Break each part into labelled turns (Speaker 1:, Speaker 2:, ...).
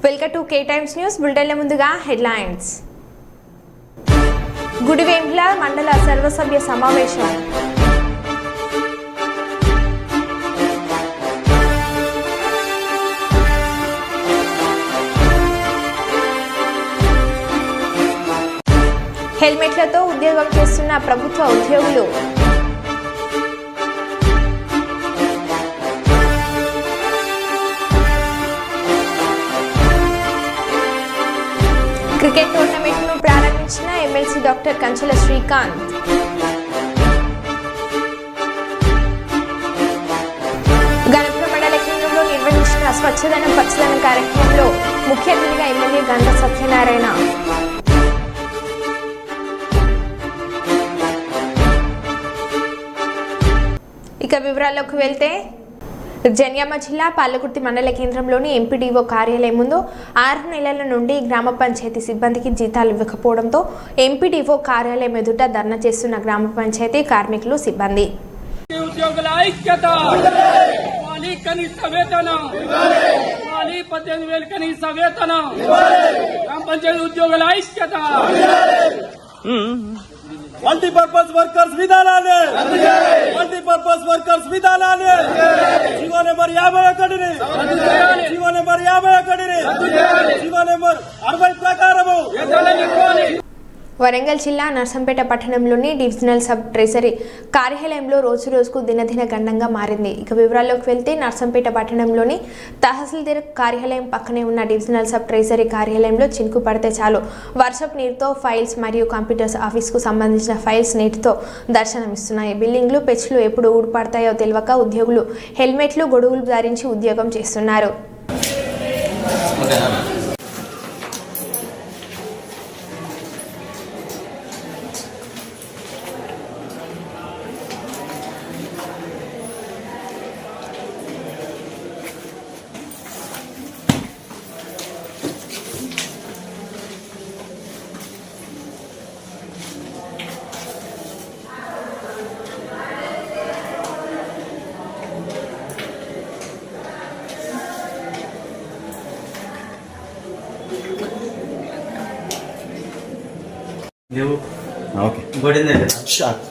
Speaker 1: Welcome to K times news బులెటిన్ల ముందుగా headlines. గుడివేండ్ల మండల సర్వసభ్య సమావేశం. హెల్మెట్లతో ఉద్యోగం చేస్తున్న ప్రభుత్వ ఉద్యోగులు. క్రికెట్ టోర్నమెంట్ను ప్రారంభించిన ఎమ్మెల్సీ డాక్టర్ కంచెల శ్రీకాంత్. గణపురం మండల కేంద్రంలో నిర్వహించిన స్వచ్ఛదనం పచ్చదనం కార్యక్రమంలో ముఖ్య అతిథిగా ఎమ్మెల్యే గంట సత్యనారాయణ. ఇక వివరాల్లోకి వెళ్తే జన్యామ జిల్లా పాలకుర్తి మండల కేంద్రంలోని ఎంపీడీఓ కార్యాలయం ముందు 6 నెలల నుండి గ్రామ పంచాయతీ సిబ్బందికి జీతాలు ఇవ్వకపోవడంతో ఎంపీడీఓ కార్యాలయం ఎదుట ధర్నా చేస్తున్న గ్రామ పంచాయతీ కార్మికులు సిబ్బంది.
Speaker 2: మల్టీపర్పస్ వర్కర్స్ విధానాన్ని మల్టీపర్పస్ వర్కర్స్ విధానాన్ని జీవో నెంబర్ 51ని జీవో నెంబర్ 60 ప్రకారము.
Speaker 1: వరంగల్ జిల్లా నర్సంపేట పట్టణంలోని డివిజనల్ సబ్ ట్రెజరీ కార్యాలయంలో రోజురోజుకు దినదిన గండంగా మారింది. ఇక వివరాల్లోకి వెళ్తే నర్సంపేట పట్టణంలోని తహసీల్దార్ కార్యాలయం పక్కనే ఉన్న డివిజనల్ సబ్ ట్రెజరీ కార్యాలయంలో చినుకు పడితే చాలు వర్షపు నీరుతో ఫైల్స్ మరియు కంప్యూటర్స్ ఆఫీస్కు సంబంధించిన ఫైల్స్ నీటితో దర్శనమిస్తున్నాయి. బిల్డింగ్లు పెచ్లు ఎప్పుడు ఊడిపడతాయో తెలియక ఉద్యోగులు హెల్మెట్లు గొడుగులు ధరించి ఉద్యోగం చేస్తున్నారు.
Speaker 3: ఓకే గొడిందే షాక్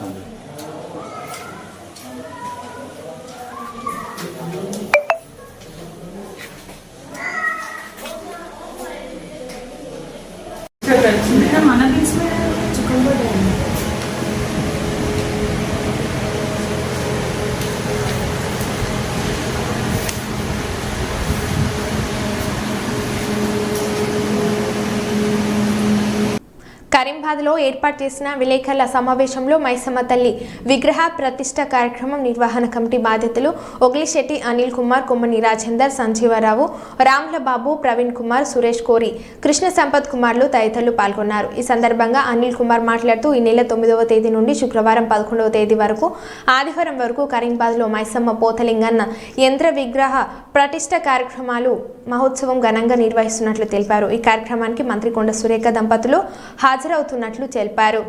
Speaker 1: కరీంబాద్లో ఏర్పాటు చేసిన విలేకరుల సమావేశంలో మైసమ్మ తల్లి విగ్రహ ప్రతిష్ట కార్యక్రమం నిర్వహణ కమిటీ బాధ్యతలు ఒగ్లిశెట్టి అనిల్ కుమార్, కొమ్మని రాజేందర్, సంజీవరావు, రాములబాబు, ప్రవీణ్ కుమార్, సురేష్ కోరి, కృష్ణ సంపత్ కుమార్లు తదితరులు పాల్గొన్నారు. ఈ సందర్భంగా అనిల్ కుమార్ మాట్లాడుతూ ఈ నెల 9వ తేదీ నుండి శుక్రవారం 11వ తేదీ వరకు ఆదివారం వరకు కరీంబాద్లో మైసమ్మ పోతలింగన్న యంత్ర విగ్రహ ప్రతిష్ట కార్యక్రమాలు మహోత్సవం ఘనంగా నిర్వహిస్తున్నట్లు తెలిపారు. ఈ కార్యక్రమానికి మంత్రి కొండ సురేఖ దంపతులు హాజరవుతున్నట్లు తెలిపారు.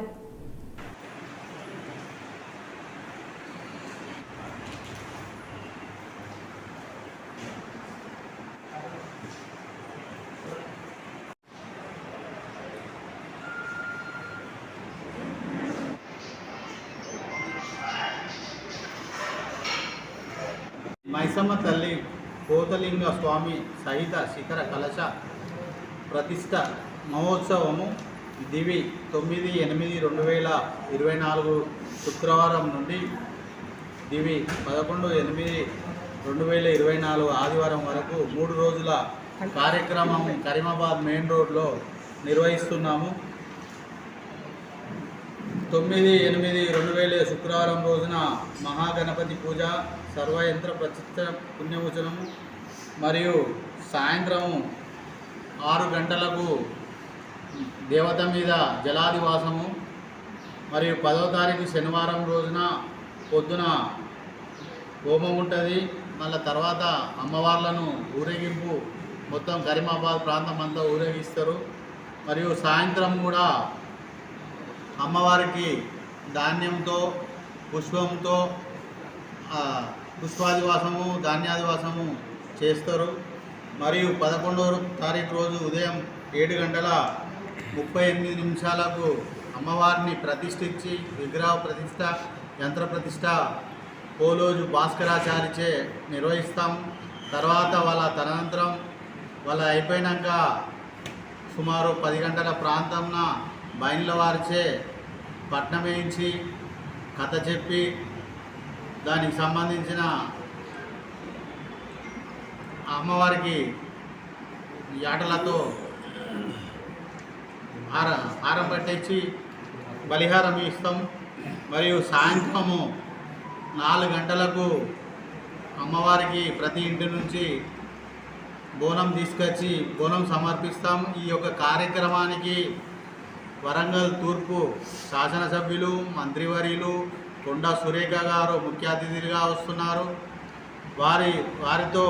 Speaker 4: మైసమ్మ తల్లి పోతలింగ స్వామి సహిత శిఖర కలశ ప్రతిష్ట మహోత్సవము దివి 9/8/2024 శుక్రవారం నుండి దివి 11/8/2024 ఆదివారం వరకు 3 రోజుల కార్యక్రమం కరీమాబాద్ మెయిన్ రోడ్లో నిర్వహిస్తున్నాము. 9/8/2024 శుక్రవారం రోజున మహాగణపతి పూజ, సర్వయంత్ర ప్రతిష్ట పుణ్యవచనము మరియు సాయంత్రం 6 గంటలకు దేవత మీద జలాదివాసము మరియు 10వ తారీఖు శనివారం రోజున పొద్దున హోమం ఉంటుంది. మళ్ళీ తర్వాత అమ్మవార్లను ఊరేగింపు మొత్తం కరీమాబాద్ ప్రాంతం అంతా ఊరేగిస్తారు. మరియు సాయంత్రం కూడా అమ్మవారికి ధాన్యంతో పుష్పంతో పుష్పాదివాసము ధాన్యాదివాసము చేస్తారు. మరియు 11వ తారీఖు రోజు ఉదయం 7:38 అమ్మవారిని ప్రతిష్ఠించి విగ్రహ ప్రతిష్ట, యంత్ర ప్రతిష్ట పోలోజు భాస్కరాచారిచే నిర్వహిస్తాం. తర్వాత తదనంతరం వాళ్ళ అయిపోయినాక సుమారు 10 గంటల ప్రాంతంన బయళ్ళ వారిచే పట్నం వేయించి కథ చెప్పి దానికి సంబంధించిన అమ్మవారికి ఆటలతో హారం పట్టించి బలిహారం ఇస్తాం. మరియు సాయంత్రము 4 గంటలకు అమ్మవారికి ప్రతి ఇంటి నుంచి బోనం తీసుకొచ్చి బోనం సమర్పిస్తాం. ఈ యొక్క కార్యక్రమానికి వరంగల్ తూర్పు శాసనసభ్యులు, మంత్రివర్యులు కొండా సురేఖ గారు ముఖ్య అతిథులుగా వస్తున్నారు. వారితో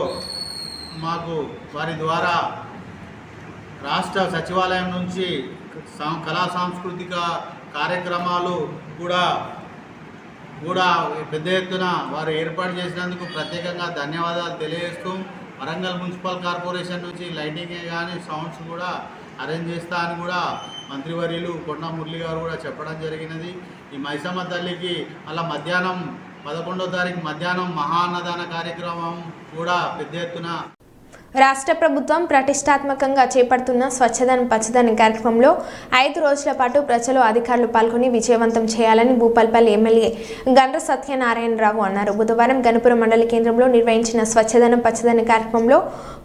Speaker 4: వారి ద్వారా రాష్ట్ర సచివాలయం నుంచి కళా సాంస్కృతిక కార్యక్రమాలు కూడా పెద్ద ఎత్తున వారు ఏర్పాటు చేసినందుకు ప్రత్యేకంగా ధన్యవాదాలు తెలియజేస్తూ, వరంగల్ మున్సిపల్ కార్పొరేషన్ నుంచి లైటింగ్ కానీ సౌండ్స్ కూడా అరేంజ్ చేస్తా అని కూడా మంత్రివర్యులు కొండా మురళి గారు కూడా చెప్పడం జరిగినది. ఈ మైసమ్మ తల్లికి అలా మధ్యాహ్నం 11వ తారీఖు మధ్యాహ్నం మహా అన్నదాన కార్యక్రమం కూడా పెద్ద ఎత్తున
Speaker 1: రాష్ట్ర ప్రభుత్వం ప్రతిష్టాత్మకంగా చేపడుతున్న స్వచ్ఛదనం పచ్చదనం కార్యక్రమంలో 5 రోజుల పాటు ప్రజలు అధికారులు పాల్గొని విజయవంతం చేయాలని భూపాల్పల్లి ఎమ్మెల్యే గండ్ర సత్యనారాయణరావు అన్నారు. బుధవారం గణపురం మండల కేంద్రంలో నిర్వహించిన స్వచ్ఛదనం పచ్చదనం కార్యక్రమంలో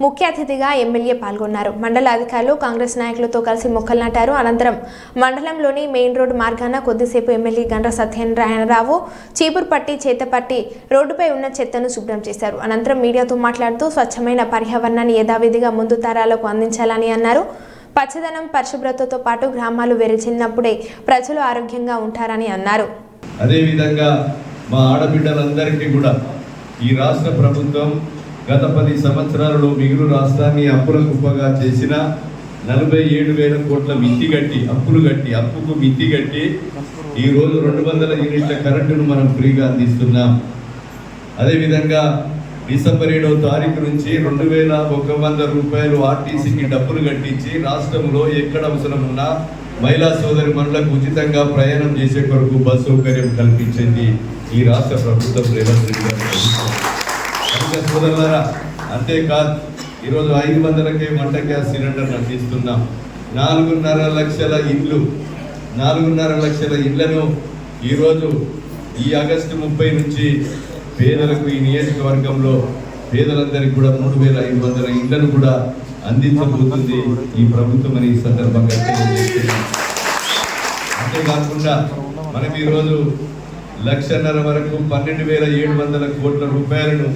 Speaker 1: ముఖ్య అతిథిగా ఎమ్మెల్యే పాల్గొన్నారు. మండల అధికారులు కాంగ్రెస్ నాయకులతో కలిసి మొక్కలు నాటారు. అనంతరం మండలంలోని మెయిన్ రోడ్డు మార్గాన కొద్దిసేపు ఎమ్మెల్యే గండ్ర సత్యనారాయణరావు చీపురుపట్టి చేతపట్టి రోడ్డుపై ఉన్న చెత్తను శుభ్రం చేశారు. అనంతరం మీడియాతో మాట్లాడుతూ స్వచ్ఛమైన పర్యావరణాన్ని యథావిధిగా ముందు తరాలకు అందించాలని అన్నారు. పచ్చదనం పరిశుభ్రతతో పాటు గ్రామాలు వెరచిన్నప్పుడే ప్రజలు ఆరోగ్యంగా ఉంటారని అన్నారు.
Speaker 5: అదేవిధంగా మా ఆడబిడ్డలందరికీ కూడా ఈ రాష్ట్ర ప్రభుత్వం గత 10 సంవత్సరాలలో మిగులు రాష్ట్రాన్ని అప్పుల కుప్పగా చేసిన 47,000 కోట్ల అప్పుకు మిత్తి కట్టి ఈరోజు 200 యూనిట్ల కరెంటును మనం ఫ్రీగా అందిస్తున్నాం. అదేవిధంగా డిసెంబర్ 7వ తారీఖు నుంచి 2,100 రూపాయలు ఆర్టీసీకి డబ్బులు కట్టించి రాష్ట్రంలో ఎక్కడ అవసరం ఉన్నా మహిళా సోదరి మనులకు ఉచితంగా ప్రయాణం చేసే కొరకు బస్ సౌకర్యం కల్పించింది ఈ రాష్ట్ర ప్రభుత్వం రేవంత్ రెడ్డి గారి ప్రభుత్వం. సోదరులారా, అంతేకాదు ఈరోజు 500కే వంట గ్యాస్ సిలిండర్ అందిస్తున్నాం. 4.5 లక్షల ఇళ్లను ఈరోజు ఈ ఆగస్టు 30 నుంచి పేదలకు ఈ నియోజకవర్గంలో పేదలందరికీ కూడా 3,500 ఇళ్లను కూడా అందించబోతుంది ఈ ప్రభుత్వం అని ఈ సందర్భంగా తెలియజేస్తున్నాం. అంతేకాకుండా మనం ఈరోజు 1,50,000 వరకు 12,700 కోట్ల రూపాయలను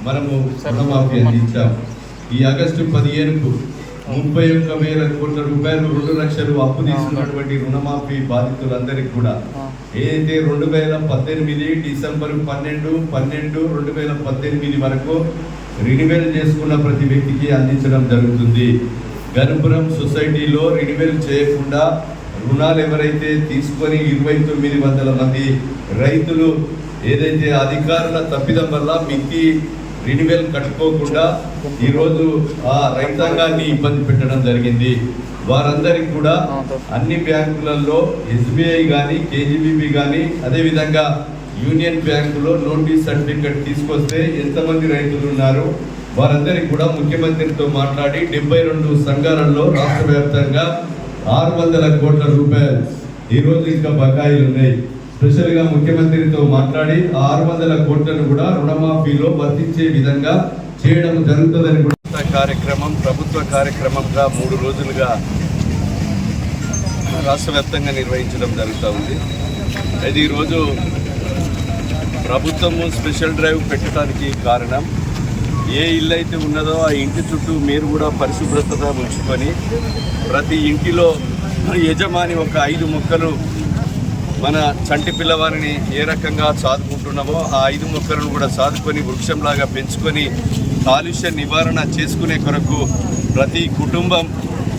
Speaker 5: మనము రుణమాఫీ అందించాం. ఈ ఆగస్టు 15కు 31,000 కోట్ల రూపాయలు 2 లక్షలు అప్పు తీసుకున్నటువంటి రుణమాఫీ బాధితులందరికీ కూడా ఏదైతే 2018 డిసెంబర్ 12/2018 వరకు రినివెల్ చేసుకున్న ప్రతి వ్యక్తికి అందించడం జరుగుతుంది. గణపురం సొసైటీలో రినివెల్ చేయకుండా రుణాలు ఎవరైతే తీసుకొని 2,900 మంది రైతులు ఏదైతే అధికారుల తప్పిదం వల్ల మిత్తి రినివెల్ కట్టుకోకుండా ఈరోజు ఆ రైతాంగాన్ని ఇబ్బంది పెట్టడం జరిగింది. వారందరికీ కూడా అన్ని బ్యాంకులలో SBI కానీ KGBB కానీ అదేవిధంగా యూనియన్ బ్యాంకులో నోటీస్ సర్టిఫికెట్ తీసుకొస్తే ఎంతమంది రైతులు ఉన్నారు వారందరికీ కూడా ముఖ్యమంత్రితో మాట్లాడి 72 సంఘాలలో రాష్ట్ర వ్యాప్తంగా 600 కోట్ల రూపాయలు ఈరోజు ఇంకా బకాయిలు ఉన్నాయి. స్పెషల్గా ముఖ్యమంత్రితో మాట్లాడి 600 కోట్లను కూడా రుణమాఫీలో వర్తించే విధంగా చేయడం జరుగుతుందని కూడా ప్రభుత్వ కార్యక్రమంగా 3 రోజులుగా రాష్ట్ర వ్యాప్తంగా నిర్వహించడం జరుగుతూ ఉంది. అయితే ఈరోజు ప్రభుత్వము స్పెషల్ డ్రైవ్ పెట్టడానికి కారణం ఏ ఇల్లు అయితే ఉన్నదో ఆ ఇంటి చుట్టూ మీరు కూడా పరిశుభ్రత ఉంచుకొని ప్రతి ఇంటిలో యజమాని ఒక 5 మొక్కలు మన చంటి పిల్లవారిని ఏ రకంగా సాదుకుంటున్నామో ఆ 5 మొక్కలను కూడా సాదుకొని వృక్షంలాగా పెంచుకొని కాలుష్య నివారణ చేసుకునే కొరకు ప్రతి కుటుంబం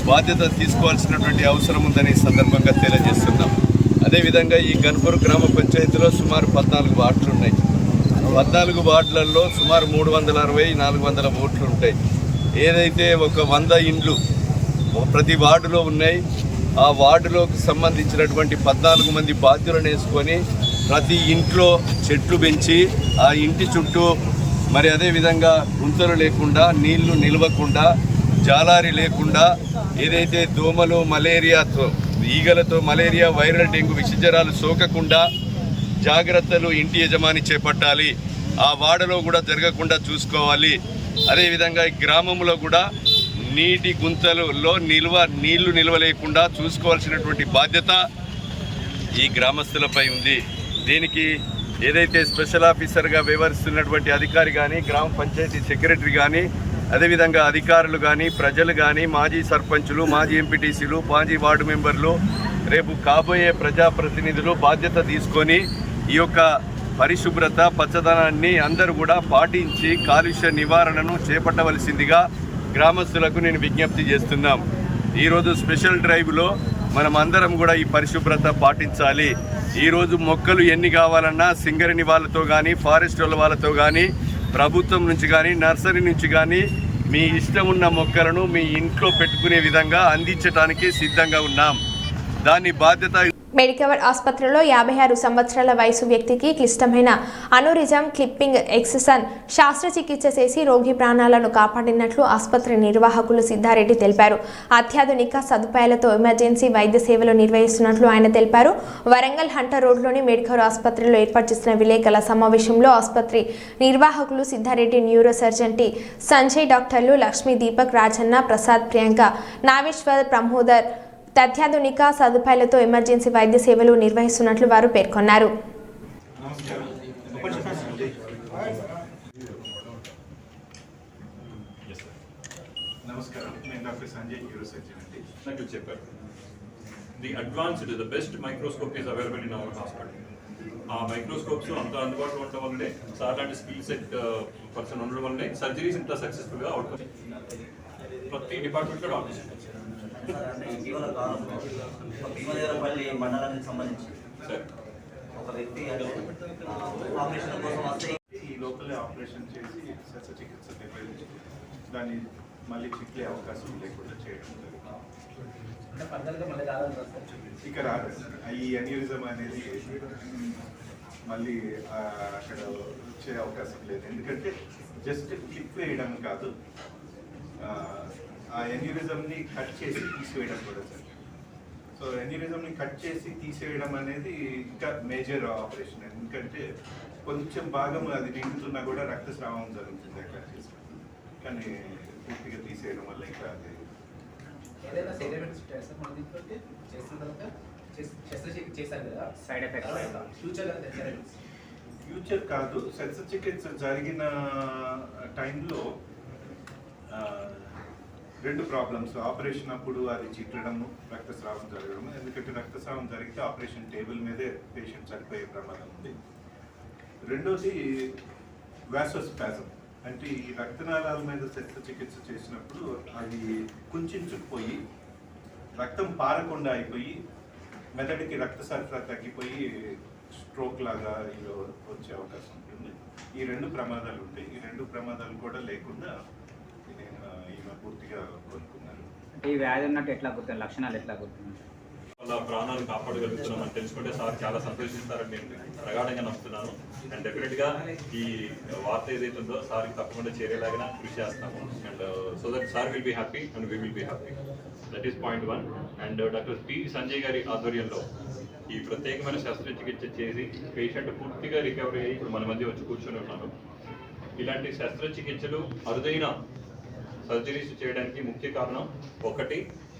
Speaker 5: బాధ్యత తీసుకోవాల్సినటువంటి అవసరం ఉందని సందర్భంగా తెలియజేస్తున్నాం. అదేవిధంగా ఈ గణపురం గ్రామ పంచాయతీలో సుమారు 14 వార్డులు ఉన్నాయి. 14 వార్డులలో సుమారు 360-400 ఓట్లు ఉంటాయి. ఏదైతే ఒక 100 ఇండ్లు ప్రతి వార్డులో ఉన్నాయి, ఆ వార్డులోకి సంబంధించినటువంటి 14 మంది బాధ్యులను వేసుకొని ప్రతి ఇంట్లో చెట్లు పెంచి ఆ ఇంటి చుట్టూ మరి అదేవిధంగా గుంతలు లేకుండా, నీళ్లు నిలవకుండా, జాలారి లేకుండా, ఏదైతే దోమలు మలేరియాతో ఈగలతో మలేరియా, వైరల్ డెంగ్యూ విషజ్వరాలు సోకకుండా జాగ్రత్తలు ఇంటి యజమాని చేపట్టాలి. ఆ వాడలో కూడా జరగకుండా చూసుకోవాలి. అదేవిధంగా ఈ గ్రామంలో కూడా నీటి గుంతలలో నీళ్లు నిల్వలేకుండా చూసుకోవాల్సినటువంటి బాధ్యత ఈ గ్రామస్తులపై ఉంది. దీనికి ఏదైతే స్పెషల్ ఆఫీసర్గా వ్యవహరిస్తున్నటువంటి అధికారి కానీ, గ్రామ పంచాయతీ సెక్రటరీ కానీ, అదేవిధంగా అధికారులు కానీ, ప్రజలు కానీ, మాజీ సర్పంచులు, మాజీ ఎంపీటీసీలు, మాజీ వార్డు మెంబర్లు, రేపు కాబోయే ప్రజాప్రతినిధులు బాధ్యత తీసుకొని ఈ యొక్క పరిశుభ్రత, పచ్చదనాన్ని అందరూ కూడా పాటించి కాలుష్య నివారణను చేపట్టవలసిందిగా గ్రామస్తులకు నేను విజ్ఞప్తి చేస్తున్నాం. ఈరోజు స్పెషల్ డ్రైవ్లో మనం అందరం కూడా ఈ పరిశుభ్రత పాటించాలి. ఈరోజు మొక్కలు ఎన్ని కావాలన్నా సింగరేణి వాళ్ళతో కానీ, ఫారెస్ట్ వాళ్ళతో కానీ, ప్రభుత్వం నుంచి కానీ, నర్సరీ నుంచి కానీ మీ ఇష్టం ఉన్న మొక్కలను మీ ఇంట్లో పెట్టుకునే విధంగా అందించడానికి సిద్ధంగా ఉన్నాం. దాని బాధ్యత
Speaker 1: మెడికవర్ ఆసుపత్రిలో 56 సంవత్సరాల వయసు వ్యక్తికి క్లిష్టమైన అనురిజం క్లిప్పింగ్ ఎక్సెసన్ శస్త్రచికిత్స చేసి రోగి ప్రాణాలను కాపాడినట్లు ఆసుపత్రి నిర్వాహకులు సిద్ధారెడ్డి తెలిపారు. అత్యాధునిక సదుపాయాలతో ఎమర్జెన్సీ వైద్య సేవలు నిర్వహిస్తున్నట్లు ఆయన తెలిపారు. వరంగల్ హంటర్ రోడ్లోని మెడికవర్ ఆసుపత్రిలో ఏర్పాటు చేసిన విలేకరుల సమావేశంలో ఆసుపత్రి నిర్వాహకులు Siddhareddy, neuro surgeon T Sanjay, డాక్టర్లు లక్ష్మీ, దీపక్, రాజన్న, ప్రసాద్, ప్రియాంక, నాగేశ్వర్, ప్రమోదర్ అత్యాధునిక సదుపాయాలతో ఎమర్జెన్సీ వైద్య సేవలు నిర్వహిస్తున్నట్లు వారు పేర్కొన్నారు.
Speaker 6: నమస్కారం, నేను డాక్టర్ సంజయ్, న్యూరో సర్జన్ అండి. నాకు చెప్పారు the advanced the best microscope is available in our hospital. ఆ మైక్రోస్కోప్స్ అంత అందుబాటులో ఉండడం వల్లనే సార్ లాంటి స్కిల్ సెట్ పర్సన్ ఉండడం వల్లనే సర్జరీస్ ఇంత సక్సెస్ఫుల్గా అవుతుంది. ప్రతి డిపార్ట్మెంట్లో డాక్టర్స్
Speaker 3: ఇటీవల కాలంలో భీమదేవరపల్లి మండలానికి సంబంధించి ఒక వ్యక్తి ఆపరేషన్ కోసం వస్తే
Speaker 6: ఈ లోకల్ ఆపరేషన్ చేసి శస్త్రచికిత్స నిర్వహించి దాన్ని మళ్ళీ చిక్లే అవకాశం లేకుండా చేయడం జరుగుతుంది. ఇక రాదు ఈ అన్యూరిజం అనేది మళ్ళీ అక్కడ వచ్చే అవకాశం లేదు. ఎందుకంటే జస్ట్ క్లిప్ వేయడం కాదు, ఆ ఎన్యూరిజంని కట్ చేసి తీసివేయడం కూడా సార్. సో ఎన్యూరిజంని కట్ చేసి తీసేయడం అనేది ఇంకా మేజర్ ఆపరేషన్. ఎందుకంటే కొంచెం భాగం అది నిండుతున్నా కూడా రక్తస్రావం జరుగుతుంది అక్కడ చేసి, కానీ పూర్తిగా తీసేయడం వల్ల ఇంకా అది ఫ్యూచర్ కాదు. శస్త్రచికిత్స జరిగిన టైంలో 2 ప్రాబ్లమ్స్. ఆపరేషన్ అప్పుడు అది చిట్లడము, రక్తస్రావం జరగడము. ఎందుకంటే రక్తస్రావం జరిగితే ఆపరేషన్ టేబుల్ మీదే పేషెంట్ చనిపోయే ప్రమాదం ఉంది. రెండోది వాసోస్పాజం, అంటే ఈ రక్తనాళాల మీద శస్త్రచికిత్స చేసినప్పుడు అది కుంచుకుపోయి రక్తం పారకుండా అయిపోయి మెదడుకి రక్త సరఫరా తగ్గిపోయి స్ట్రోక్ లాగా ఇలా వచ్చే అవకాశం ఉంటుంది. ఈ 2 ప్రమాదాలు ఉంటాయి. ఈ 2 ప్రమాదాలు కూడా లేకుండా పూర్తిగా కోలుకున్నారు.
Speaker 7: ఈ వ్యాధి ఉన్నట్టు ఎట్లా గుర్తుంది, లక్షణాలు ఎట్లా గుర్తుంది?
Speaker 6: వాళ్ళ ప్రాణాలు కాపాడగలుగుతున్నామని తెలుసుకుంటే సార్ చాలా సంతోషిస్తారని నేను ప్రగాఢంగా నమ్ముతున్నాను. అండ్ డెఫినెట్గా ఈ వార్త ఏదైతే ఉందో సార్కి తప్పకుండా చేరేలాగా కృషి చేస్తాము. And so that sir will be happy and we will be happy. That is point 1. And doctor P Sanjay గారి ఆధ్వర్యంలో ఈ ప్రత్యేకమైన శస్త్రచికిత్స చేసి పేషెంట్ పూర్తిగా రికవరీ అయ్యి ఇప్పుడు మన మధ్య వచ్చి కూర్చొని ఉన్నారు. ఇలాంటి శస్త్రచికిత్సలు అరుదైన సర్జరీస్ చేయడానికి ముఖ్య కారణం 1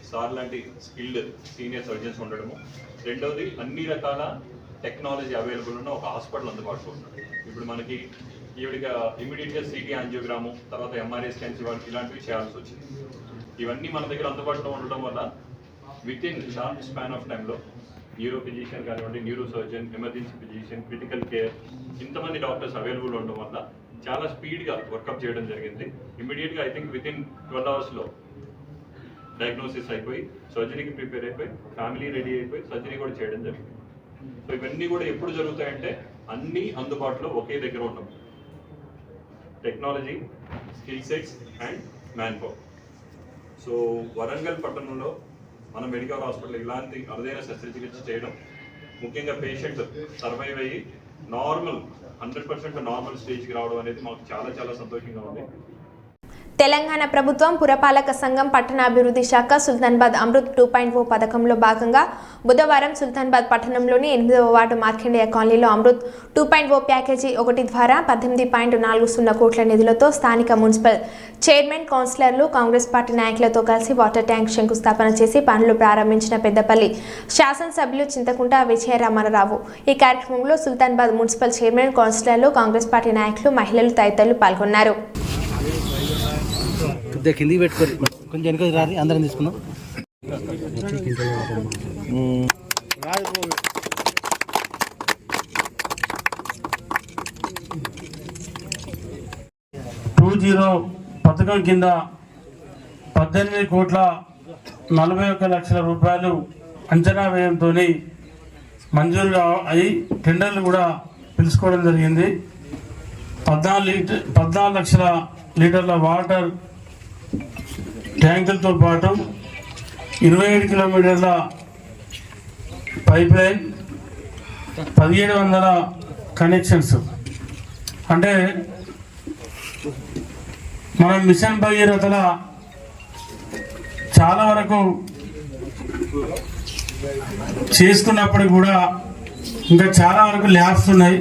Speaker 6: సార్ లాంటి స్కిల్డ్ సీనియర్ సర్జన్స్ ఉండడము, 2వది అన్ని రకాల టెక్నాలజీ అవైలబుల్ ఉన్న ఒక హాస్పిటల్ అందుబాటులో ఉండడం. ఇప్పుడు మనకి ఈవిడిగా ఇమీడియట్గా సిటీ యాంజియోగ్రాము, తర్వాత ఎంఆర్ఐ స్కాన్స్ ఇలాంటివి చేయాల్సి వచ్చింది. ఇవన్నీ మన దగ్గర అందుబాటులో ఉండడం వల్ల with in short span of టైంలో న్యూరో ఫిజిషియన్ కానివ్వండి, neuro surgeon, emergency physician, critical care ఇంతమంది డాక్టర్స్ అవైలబుల్ ఉండడం వల్ల చాలా స్పీడ్గా వర్కప్ చేయడం జరిగింది. ఇమీడియట్గా ఐ థింక్ విత్ ఇన్ 12 అవర్స్లో డయాగ్నోసిస్ అయిపోయి సర్జరీకి ప్రిపేర్ అయిపోయి ఫ్యామిలీ రెడీ అయిపోయి సర్జరీ కూడా చేయడం జరిగింది. సో ఇవన్నీ కూడా ఎప్పుడు జరుగుతాయంటే అన్నీ అందుబాటులో ఒకే దగ్గర ఉండవు. Technology, skill sets and man power. So Warangal పట్టణంలో మన మెడికల్ హాస్పిటల్ ఇలాంటి అరుదైన శస్త్రచికిత్స చేయడం, ముఖ్యంగా పేషెంట్ సర్వైవ్ అయ్యి నార్మల్ 100% నార్మల్ స్టేజ్కి రావడం అనేది మాకు చాలా చాలా సంతోషంగా ఉంది.
Speaker 1: తెలంగాణ ప్రభుత్వం పురపాలక సంఘం పట్టణాభివృద్ధి శాఖ సుల్తాన్బాద్ అమృత్ 2.0 పథకంలో భాగంగా బుధవారం సుల్తాన్బాద్ పట్టణంలోని 8వ వార్డు మార్కండేయ కాలనీలో అమృత్ 2.0 ప్యాకేజీ 1 ద్వారా 18.40 కోట్ల నిధులతో స్థానిక మున్సిపల్ చైర్మన్, కౌన్సిలర్లు, కాంగ్రెస్ పార్టీ నాయకులతో కలిసి వాటర్ ట్యాంక్ శంకుస్థాపన చేసి పనులు ప్రారంభించిన పెద్దపల్లి శాసనసభ్యులు చింతకుంట విజయరామారావు. ఈ కార్యక్రమంలో సుల్తాన్బాద్ మున్సిపల్ చైర్మన్, కౌన్సిలర్లు, కాంగ్రెస్ పార్టీ నాయకులు, మహిళలు తదితరులు పాల్గొన్నారు.
Speaker 8: కిందికి పెట్టుకోరు, కొంచెం వెనుక రారి, అందరం తీసుకుందాం.
Speaker 9: పథకం కింద 18,41,00,000 రూపాయలు అంచనా వ్యయంతో మంజూరుగా అయి టెండర్లు కూడా పిలుచుకోవడం జరిగింది. 14 లక్షల లీటర్ల వాటర్ ట్యాంకులతో పాటు 27 కిలోమీటర్ల పైప్ లైన్, 1700 కనెక్షన్స్. అంటే మనం మిషన్ భగీరథల చాలా వరకు చేసుకున్నప్పుడు కూడా ఇంకా చాలా వరకు ల్యాబ్స్ ఉన్నాయి.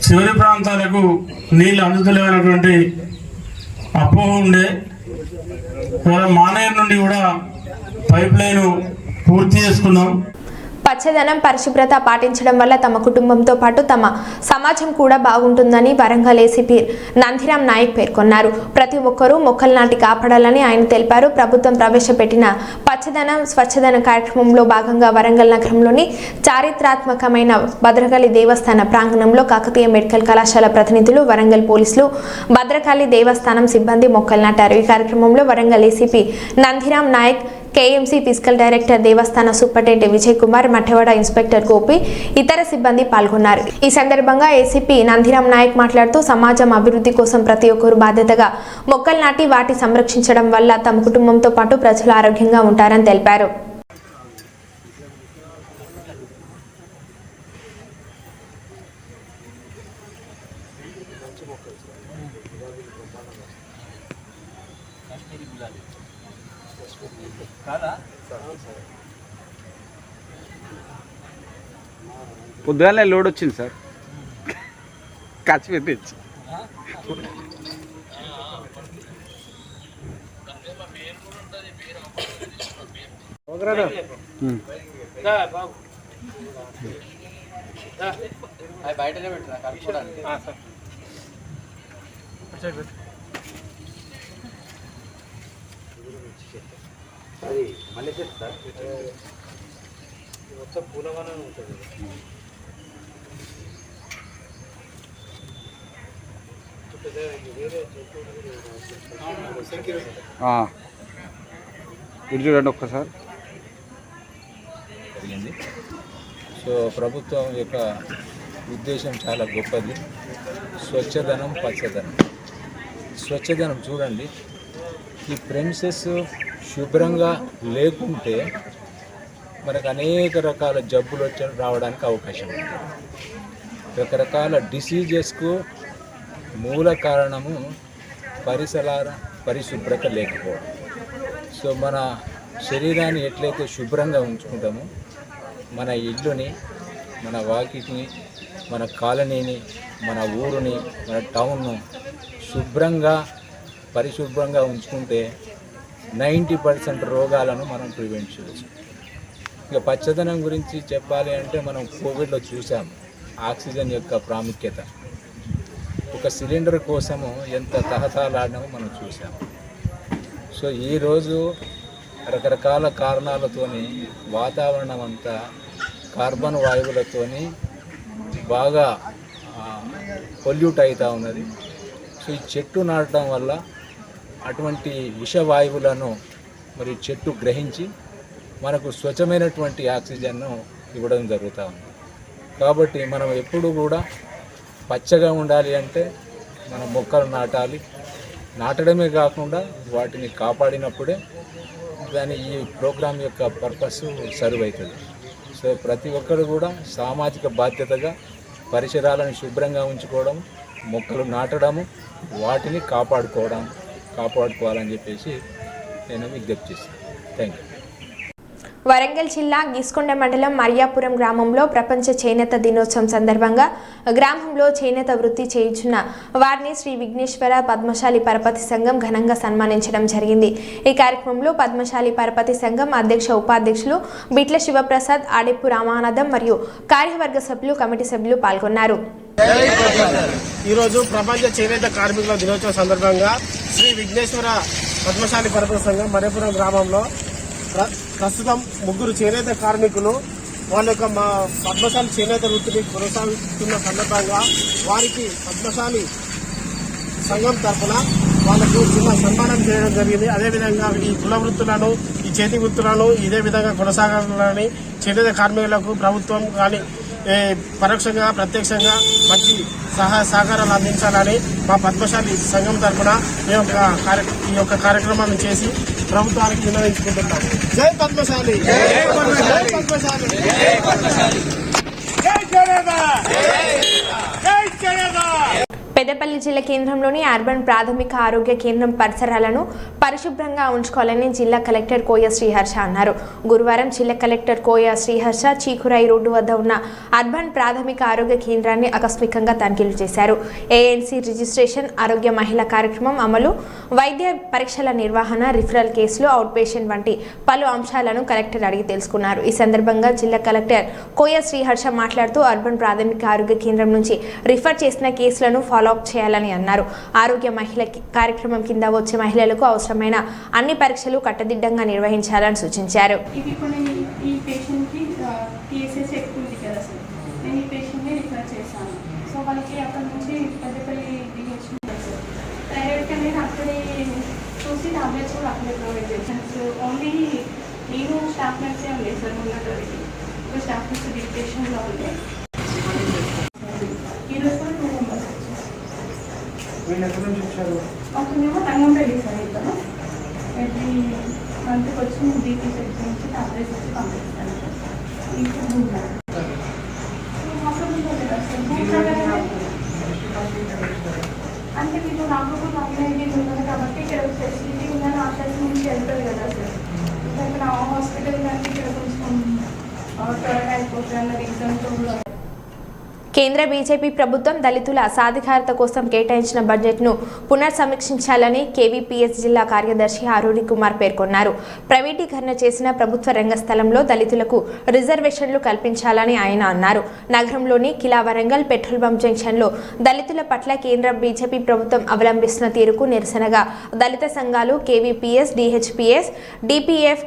Speaker 9: చివరి ప్రాంతాలకు నీళ్ళు అందుతలేనటువంటి అపోహ ఉండే. మానేరు నుండి కూడా పైప్ లైన్ పూర్తి చేసుకున్నాం.
Speaker 1: పచ్చదనం, పరిశుభ్రత పాటించడం వల్ల తమ కుటుంబంతో పాటు తమ సమాజం కూడా బాగుంటుందని వరంగల్ ఏసీపీ నందిరామ్ నాయక్ పేర్కొన్నారు. ప్రతి ఒక్కరూ మొక్కలు నాటి కాపాడాలని ఆయన తెలిపారు. ప్రభుత్వం ప్రవేశపెట్టిన పచ్చదనం, స్వచ్ఛదనం కార్యక్రమంలో భాగంగా వరంగల్ నగరంలోని చారిత్రాత్మకమైన భద్రకాళి దేవస్థాన ప్రాంగణంలో కాకతీయ మెడికల్ కళాశాల ప్రతినిధులు, వరంగల్ పోలీసులు, భద్రకాళి దేవస్థానం సిబ్బంది మొక్కలు నాటారు. ఈ కార్యక్రమంలో Warangal ACP Nandiram Naik, KMC physical director, దేవస్థాన సూపరింటెండెంట్ విజయ్ కుమార్, మఠవాడ ఇన్స్పెక్టర్ గోపి, ఇతర సిబ్బంది పాల్గొన్నారు. ఈ సందర్భంగా ఏసీపీ నందిరామ్ నాయక్ మాట్లాడుతూ సమాజం అభివృద్ధి కోసం ప్రతి ఒక్కరూ బాధ్యతగా మొక్కలు నాటి వాటి సంరక్షించడం వల్ల తమ కుటుంబంతో పాటు ప్రజలు ఆరోగ్యంగా ఉంటారని తెలిపారు.
Speaker 7: పొద్దుగానే లోడ్ వచ్చింది సార్, కాచిపెట్టి తెచ్చి.
Speaker 8: బయటనే పెట్టినా కలుపుకోవడానికి. అది మళ్ళీ సార్ మొత్తం పూలవనం ఉంటుంది.
Speaker 7: ఇది చూడండి ఒక్కసారి.
Speaker 10: జరిగింది. సో ప్రభుత్వం యొక్క ఉద్దేశం చాలా గొప్పది. స్వచ్ఛదనం, పచ్చదనం. స్వచ్ఛదనం చూడండి, ఈ ప్రెమిసెస్ శుభ్రంగా లేకుంటే మనకు అనేక రకాల జబ్బులు రావడానికి అవకాశం ఉంది. రకరకాల డిసీజెస్కు మూల కారణము పరిశుభ్రత లేకపోవడం. సో మన శరీరాన్ని ఎట్లయితే శుభ్రంగా ఉంచుకుంటామో మన ఇల్లుని, మన వాకిటిని, మన కాలనీని, మన ఊరుని, మన టౌన్ను శుభ్రంగా పరిశుభ్రంగా ఉంచుకుంటే 90% రోగాలను మనం ప్రివెంట్ చేయవచ్చు. ఇక పచ్చదనం గురించి చెప్పాలి అంటే మనం కోవిడ్లో చూసాము ఆక్సిజన్ యొక్క ప్రాముఖ్యత. ఒక సిలిండర్ కోసము ఎంత తహతహలాడినామో మనం చూసాము. సో ఈరోజు రకరకాల కారణాలతోని వాతావరణం అంతా కార్బన్ వాయువులతోని బాగా పొల్యూట్ అవుతూ ఉన్నది. సో ఈ చెట్టు నాటడం వల్ల అటువంటి విషవాయువులను మరి చెట్టు గ్రహించి మనకు స్వచ్ఛమైనటువంటి ఆక్సిజన్ను ఇవ్వడం జరుగుతూ ఉంది. కాబట్టి మనం ఎప్పుడు కూడా పచ్చగా ఉండాలి అంటే మన మొక్కలు నాటాలి. నాటడమే కాకుండా వాటిని కాపాడినప్పుడే ఈ ప్రోగ్రాం యొక్క పర్పస్ సర్వ్ అవుతుంది. సో ప్రతి ఒక్కరు కూడా సామాజిక బాధ్యతగా పరిసరాలను శుభ్రంగా ఉంచుకోవడం, మొక్కలు నాటడము, వాటిని కాపాడుకోవాలని చెప్పేసి నేను విజ్ఞప్తి చేస్తాను. Thank you.
Speaker 1: వరంగల్ జిల్లా గీసుకొండ మండలం మరియాపురం గ్రామంలో ప్రపంచ చేనేత దినోత్సవం సందర్భంగా గ్రామంలో చేనేత వృత్తి చేయించున్న వారిని శ్రీ విఘ్నేశ్వర పద్మశాలి పరపతి సంఘం ఘనంగా సన్మానించడం జరిగింది. ఈ కార్యక్రమంలో పద్మశాలి పరపతి సంఘం అధ్యక్ష ఉపాధ్యక్షులు బిట్ల శివప్రసాద్, ఆడెప్పు రామానందం మరియు కార్యవర్గ సభ్యులు, కమిటీ సభ్యులు పాల్గొన్నారు.
Speaker 2: ఈరోజు ప్రపంచ చేనేత కార్మికుల దినోత్సవం సందర్భంగా శ్రీ విఘ్నేశ్వర పద్మశాలి పరపతి సంఘం మరియాపురం గ్రామంలో ప్రస్తుతం 3 చేనేత కార్మికులు వాళ్ళ యొక్క మా పద్మశాలి చేనేత వృత్తిని కొనసాగుతున్న సందర్భంగా వారికి పద్మశాలి సంఘం తరఫున వాళ్ళకు చిన్న సన్మానం చేయడం జరిగింది. అదేవిధంగా ఈ కుల వృత్తులను, ఈ చేతి వృత్తులను ఇదే విధంగా కొనసాగాలని చేనేత కార్మికులకు ప్రభుత్వం కానీ పరోక్షంగా ప్రత్యక్షంగా మంచి సహాయ సహకారాలు అందించాలని మా పద్మశాలి సంఘం తరఫున ఈ యొక్క కార్యక్రమాన్ని చేసి ప్రభుత్వానికి విన్నవించుకుంటున్నాం. జై పద్మశాలి, జై పద్మశాలి, జై పద్మశాలి, జై చేనేత, జై చేనేత.
Speaker 1: పెద్దపల్లి జిల్లా కేంద్రంలోని అర్బన్ ప్రాథమిక ఆరోగ్య కేంద్రం పరిసరాలను పరిశుభ్రంగా ఉంచుకోవాలని జిల్లా కలెక్టర్ కోయ శ్రీహర్ష అన్నారు. గురువారం జిల్లా కలెక్టర్ కోయ శ్రీహర్ష చీకురాయి రోడ్డు వద్ద ఉన్న అర్బన్ ప్రాథమిక ఆరోగ్య కేంద్రాన్ని ఆకస్మికంగా తనిఖీలు చేశారు. ఏఎన్సీ రిజిస్ట్రేషన్, ఆరోగ్య మహిళా కార్యక్రమం అమలు, వైద్య పరీక్షల నిర్వహణ, రిఫరల్ కేసులు, అవుట్ పేషెంట్ వంటి పలు అంశాలను కలెక్టర్ అడిగి తెలుసుకున్నారు. ఈ సందర్భంగా జిల్లా కలెక్టర్ కోయ శ్రీహర్ష మాట్లాడుతూ అర్బన్ ప్రాథమిక ఆరోగ్య కేంద్రం నుంచి రిఫర్ చేసిన కేసులను ఫాలో అప్ చేయాలని అన్నారు. ఆరోగ్య మహిళ కార్యక్రమం కింద వచ్చే మహిళలకు అవసరమైన అన్ని పరీక్షలు కట్టుదిట్టంగా నిర్వహించాలని సూచించారు.
Speaker 11: ఈ పేషెంట్కి టీఎస్ఎస్ ఎక్కువ ఉంది కదా సార్, నేను ఈ పేషెంట్ని రిఫర్ చేశాను. సో వాళ్ళకి అక్కడ నుంచి పెద్దపల్లి డిహెచ్ సార్ డైరెక్ట్గా నేను అక్కడే చూసి టాబ్లెట్స్ కూడా అక్కడే ప్రొవైడ్ చేశాను. సో ఓన్లీ నేను స్టాఫ్ నర్సే ఉంది సార్ ఉన్నట్టు ఒక స్టాఫ్ నర్స్ డిప్యూటేషన్లో ఉంది. ఈరోజు కూడా 2 మెంబర్స్ ఒకనేమో రంగంపల్లి సార్, ఇద్దరు ఎవ్రీ మంత్కి వచ్చి బీపీ చెక్ చేయించి టాబ్లెట్స్ వచ్చి పంపిస్తాను సార్. ఇంకా అంటే మీకు నాకు కంప్లైంట్ ఉన్నది కాబట్టి ఇక్కడ ఫెసిలిటీ ఉందని ఆశలు నుంచి వెళ్తుంది కదా సార్. ఇంకా నా హాస్పిటల్ కానీ ఇక్కడ కొంచెం త్వరగా అయిపోతుంది అన్న రీజన్తో కూడా.
Speaker 1: కేంద్ర బీజేపీ ప్రభుత్వం దళితుల సాధికారత కోసం కేటాయించిన బడ్జెట్ను పునర్సమీక్షించాలని కేవీపీఎస్ జిల్లా కార్యదర్శి ఆరూరి కుమార్ పేర్కొన్నారు. ప్రైవేటీకరణ చేసిన ప్రభుత్వ రంగ స్థలంలో దళితులకు రిజర్వేషన్లు కల్పించాలని ఆయన అన్నారు. నగరంలోని కిలా వరంగల్ పెట్రోల్ బంక్ జంక్షన్లో దళితుల పట్ల కేంద్ర బీజేపీ ప్రభుత్వం అవలంబిస్తున్న తీరుకు నిరసనగా దళిత సంఘాలు, కేవీపీఎస్, డిహెచ్పిఎస్, డిపిఎఫ్,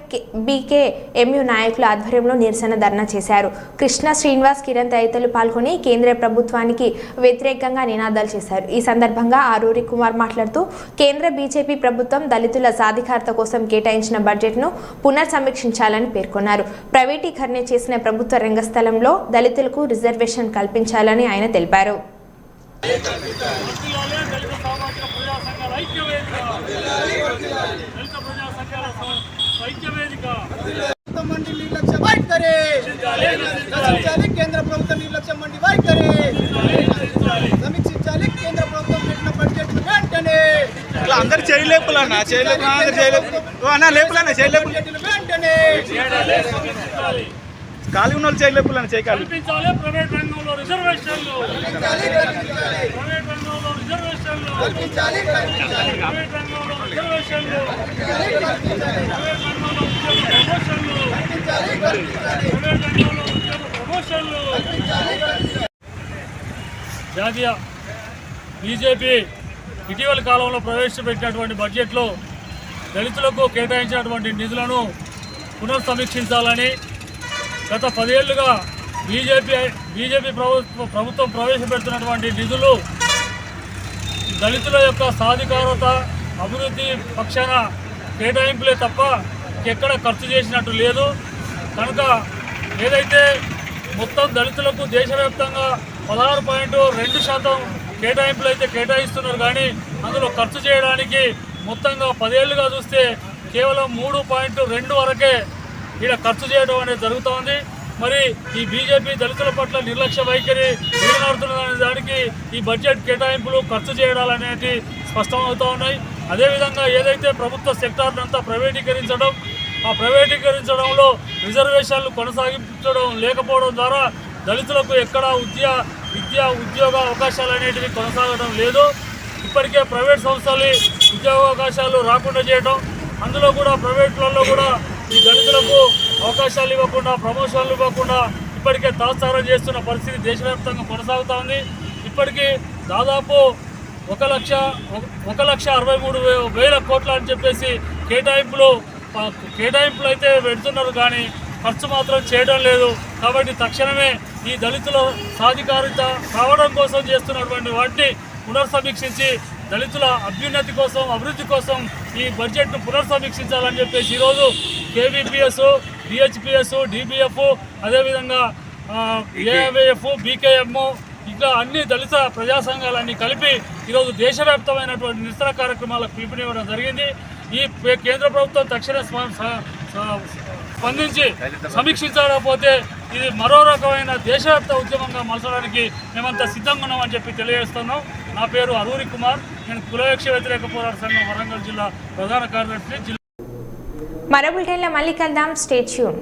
Speaker 1: బీకేఎంయు నాయకుల ఆధ్వర్యంలో నిరసన ధర్నా చేశారు. కృష్ణ, శ్రీనివాస్, కిరణ్ తదితరులు పాల్గొని కేంద్ర ప్రభుత్వానికి వ్యతిరేకంగా నినాదాలు చేశారు. ఈ సందర్భంగా ఆరూరి కుమార్ మాట్లాడుతూ కేంద్ర బీజేపీ ప్రభుత్వం దళితుల సాధికారత కోసం కేటాయించిన బడ్జెట్ను పునర్సమీక్షించాలని పేర్కొన్నారు. ప్రైవేటీకరణ చేసిన ప్రభుత్వ రంగ స్థలంలో దళితులకు రిజర్వేషన్ కల్పించాలని ఆయన తెలిపారు.
Speaker 2: కేంద్ర ప్రభుత్వం నిర్లక్ష్యం మండి వైఖరి సమీక్షించాలి. కేంద్ర ప్రభుత్వం పెట్టిన బడ్జెట్ వెంటనే అందరు చేయలేపులన్నా వెంటనే ఖాళీ ఉన్న వాళ్ళు చేయలేపులన్నా చేయాలి. ప్రైవేట్ రంగంలో రిజర్వేషన్లు, ప్రైవేట్ రంగంలో రిజర్వేషన్లు, ప్రైవేట్ రంగంలో రిజర్వేషన్లు, ప్రైవేట్ రంగంలో జాతీయ బీజేపీ ఇటీవల కాలంలో ప్రవేశపెట్టినటువంటి బడ్జెట్లో దళితులకు కేటాయించినటువంటి నిధులను పునఃసమీక్షించాలని, గత 10 ఏళ్లుగా బీజేపీ ప్రభుత్వం ప్రవేశపెడుతున్నటువంటి నిధులు దళితుల యొక్క సాధికారత, అభివృద్ధి పక్షాన కేటాయింపులే తప్ప ఎక్కడ ఖర్చు చేసినట్టు లేదు. కనుక ఏదైతే మొత్తం దళితులకు దేశవ్యాప్తంగా 16.2%
Speaker 9: కేటాయింపులు అయితే కేటాయిస్తున్నారు, కానీ అందులో ఖర్చు చేయడానికి మొత్తంగా 10 ఏళ్ళుగా చూస్తే కేవలం 3.2 వరకే ఇక్కడ ఖర్చు చేయడం అనేది జరుగుతోంది. మరి ఈ బీజేపీ దళితుల పట్ల నిర్లక్ష్య వైఖరి విడనాడుతున్న దానికి ఈ బడ్జెట్ కేటాయింపులు ఖర్చు చేయడాలు అనేవి స్పష్టమవుతూ ఉన్నాయి. అదేవిధంగా ఏదైతే ప్రభుత్వ సెక్టార్నంతా ప్రైవేటీకరించడం, ఆ ప్రైవేటీకరించడంలో రిజర్వేషన్లు కొనసాగించడం లేకపోవడం ద్వారా దళితులకు ఎక్కడా విద్యా ఉద్యోగ అవకాశాలు అనేటివి కొనసాగడం లేదు. ఇప్పటికే ప్రైవేట్ సంస్థలు ఉద్యోగ అవకాశాలు రాకుండా చేయడం, అందులో కూడా ప్రైవేట్లలో కూడా ఈ దళితులకు అవకాశాలు ఇవ్వకుండా, ప్రమోషన్లు ఇవ్వకుండా ఇప్పటికే తాత్సారం చేస్తున్న పరిస్థితి దేశవ్యాప్తంగా కొనసాగుతూ ఉంది. ఇప్పటికీ దాదాపు 1,63,000 కోట్ల అని చెప్పేసి కేటాయింపులు అయితే పెడుతున్నారు, కానీ ఖర్చు మాత్రం చేయడం లేదు. కాబట్టి తక్షణమే ఈ దళితుల సాధికారిత రావడం కోసం చేస్తున్నటువంటి వాటిని పునర్సమీక్షించి దళితుల అభ్యున్నతి కోసం, అభివృద్ధి కోసం ఈ బడ్జెట్ను పునర్సమీక్షించాలని చెప్పేసి ఈరోజు కేవీపీఎస్, డిహెచ్పిఎస్, డిబిఎఫ్, అదేవిధంగా ఏఐవైఎఫ్, బీకేఎం ఇంకా అన్ని దళిత ప్రజా సంఘాలన్నీ కలిపి ఈరోజు దేశవ్యాప్తమైనటువంటి నిరసన కార్యక్రమాలకు పిలుపునివ్వడం జరిగింది. ఈ కేంద్ర ప్రభుత్వం తక్షణ స్పందించి సమీక్షించకపోతే ఇది మరో రకమైన దేశవ్యాప్త ఉద్యమంగా మలచడానికి మేమంతా సిద్ధంగా ఉన్నామని చెప్పి తెలియజేస్తున్నాం. నా పేరు అరూరి కుమార్, నేను కులవివక్ష వ్యతిరేక పోరాట సంఘం వరంగల్ జిల్లా ప్రధాన కార్యదర్శి.
Speaker 1: మరో బులెటిన్లో మళ్ళీ కలుద్దాం. Stay tune.